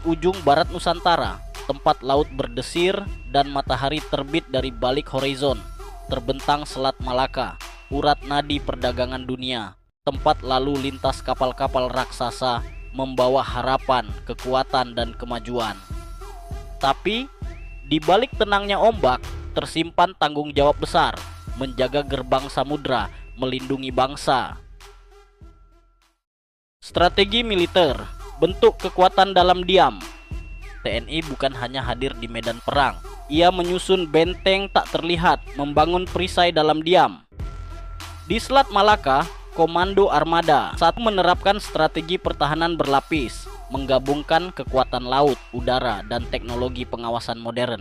ujung barat Nusantara, tempat laut berdesir dan matahari terbit dari balik horizon, terbentang Selat Malaka, urat nadi perdagangan dunia, tempat lalu lintas kapal-kapal raksasa membawa harapan, kekuatan, dan kemajuan. Tapi, di balik tenangnya ombak, tersimpan tanggung jawab besar, menjaga gerbang samudra, melindungi bangsa. Strategi militer, bentuk kekuatan dalam diam. TNI bukan hanya hadir di medan perang, ia menyusun benteng tak terlihat, membangun perisai dalam diam. Di Selat Malaka, Komando Armada satu menerapkan strategi pertahanan berlapis, menggabungkan kekuatan laut, udara, dan teknologi pengawasan modern.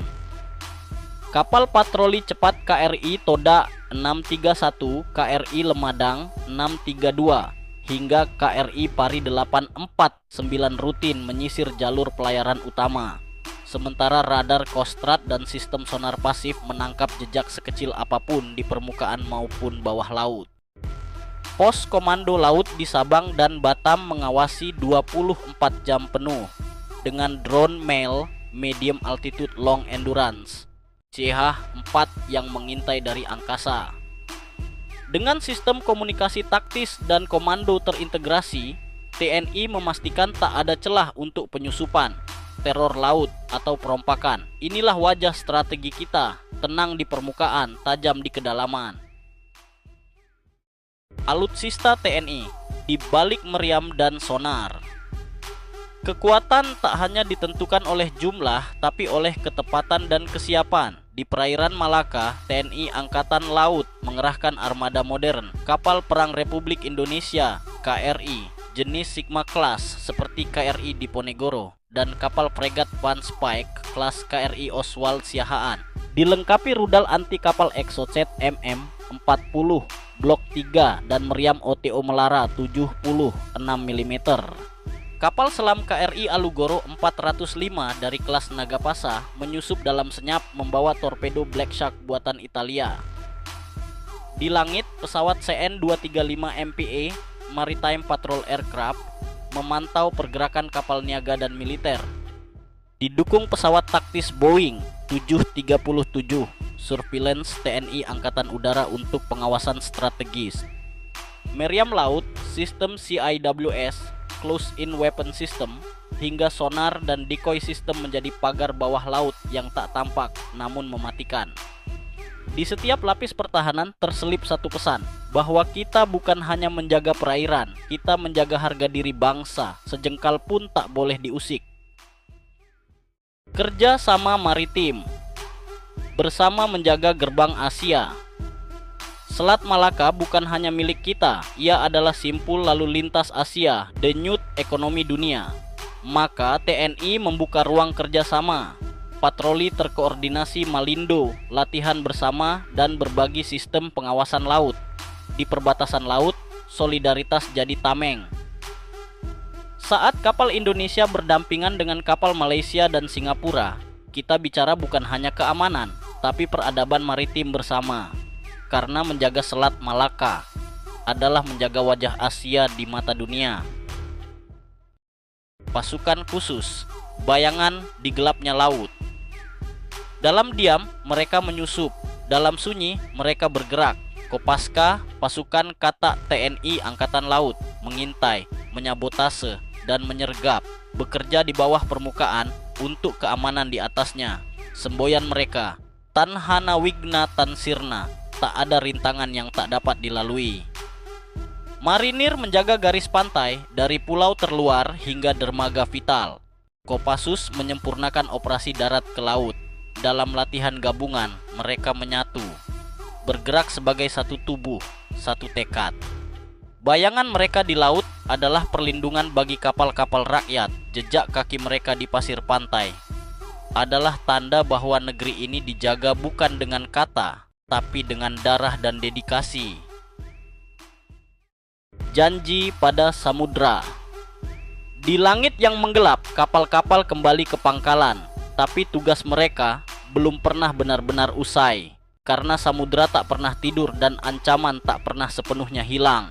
Kapal patroli cepat KRI Toda 631, KRI Lemadang 632, hingga KRI Pari 849 rutin menyisir jalur pelayaran utama. Sementara radar Kostrad dan sistem sonar pasif menangkap jejak sekecil apapun di permukaan maupun bawah laut. Pos Komando Laut di Sabang dan Batam mengawasi 24 jam penuh dengan drone MEL Medium Altitude Long Endurance CH-4 yang mengintai dari angkasa. Dengan sistem komunikasi taktis dan komando terintegrasi, TNI memastikan tak ada celah untuk penyusupan, teror laut, atau perompakan. Inilah wajah strategi kita, tenang di permukaan, tajam di kedalaman. Alutsista TNI, di balik meriam dan sonar. Kekuatan tak hanya ditentukan oleh jumlah, tapi oleh ketepatan dan kesiapan. Di perairan Malaka, TNI Angkatan Laut mengerahkan armada modern, kapal perang Republik Indonesia KRI jenis Sigma Class seperti KRI Diponegoro, dan kapal fregat Van Spijk kelas KRI Oswald Siahaan. Dilengkapi rudal anti kapal Exocet MM40 Blok 3 dan meriam OTO Melara 76 mm. Kapal selam KRI Alugoro 405 dari kelas Nagapasa menyusup dalam senyap membawa torpedo Black Shark buatan Italia. Di langit, pesawat CN-235 MPA Maritime Patrol Aircraft memantau pergerakan kapal niaga dan militer. Didukung pesawat taktis Boeing 737 Surveillance TNI Angkatan Udara untuk pengawasan strategis. Meriam laut, sistem CIWS Close-in Weapon System, hingga sonar dan decoy system menjadi pagar bawah laut yang tak tampak namun mematikan. Di setiap lapis pertahanan terselip satu pesan, bahwa kita bukan hanya menjaga perairan, kita menjaga harga diri bangsa, sejengkal pun tak boleh diusik. Kerja sama maritim, bersama menjaga gerbang Asia. Selat Malaka bukan hanya milik kita, ia adalah simpul lalu lintas Asia, denyut ekonomi dunia. Maka TNI membuka ruang kerjasama, patroli terkoordinasi Malindo, latihan bersama, dan berbagi sistem pengawasan laut. Di perbatasan laut, solidaritas jadi tameng. Saat kapal Indonesia berdampingan dengan kapal Malaysia dan Singapura, kita bicara bukan hanya keamanan, tapi peradaban maritim bersama. Karena menjaga Selat Malaka adalah menjaga wajah Asia di mata dunia. Pasukan khusus, bayangan di gelapnya laut. Dalam diam, mereka menyusup. Dalam sunyi, mereka bergerak. Kopaska, pasukan kata TNI Angkatan Laut, mengintai, menyabotase, dan menyergap. Bekerja di bawah permukaan untuk keamanan di atasnya. Semboyan mereka, Tanhana Wigna Tansirna, tak ada rintangan yang tak dapat dilalui. Marinir menjaga garis pantai dari pulau terluar hingga dermaga vital. Kopassus menyempurnakan operasi darat ke laut. Dalam latihan gabungan, mereka menyatu, bergerak sebagai satu tubuh, satu tekad. Bayangan mereka di laut adalah perlindungan bagi kapal-kapal rakyat. Jejak kaki mereka di pasir pantai adalah tanda bahwa negeri ini dijaga bukan dengan kata, tapi dengan darah dan dedikasi. Janji pada samudra. Di langit yang menggelap, kapal-kapal kembali ke pangkalan, tapi tugas mereka belum pernah benar-benar usai, karena samudra tak pernah tidur dan ancaman tak pernah sepenuhnya hilang.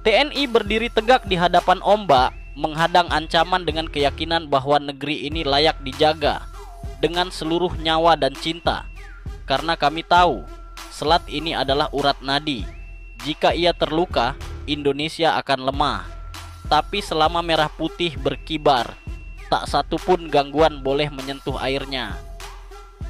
TNI berdiri tegak di hadapan ombak, menghadang ancaman dengan keyakinan bahwa negeri ini layak dijaga dengan seluruh nyawa dan cinta. Karena kami tahu, selat ini adalah urat nadi. Jika ia terluka, Indonesia akan lemah. Tapi selama merah putih berkibar, tak satu pun gangguan boleh menyentuh airnya.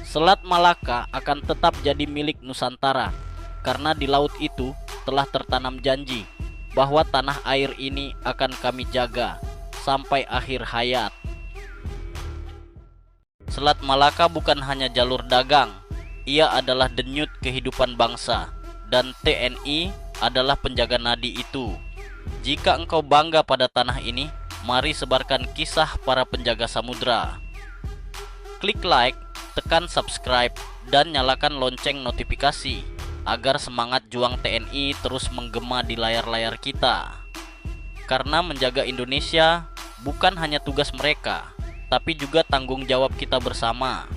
Selat Malaka akan tetap jadi milik Nusantara, karena di laut itu telah tertanam janji bahwa tanah air ini akan kami jaga sampai akhir hayat. Selat Malaka bukan hanya jalur dagang, ia adalah denyut kehidupan bangsa, dan TNI adalah penjaga nadi itu. Jika engkau bangga pada tanah ini, mari sebarkan kisah para penjaga samudra. Klik like, tekan subscribe, dan nyalakan lonceng notifikasi agar semangat juang TNI terus menggema di layar-layar kita. Karena menjaga Indonesia bukan hanya tugas mereka, tapi juga tanggung jawab kita bersama.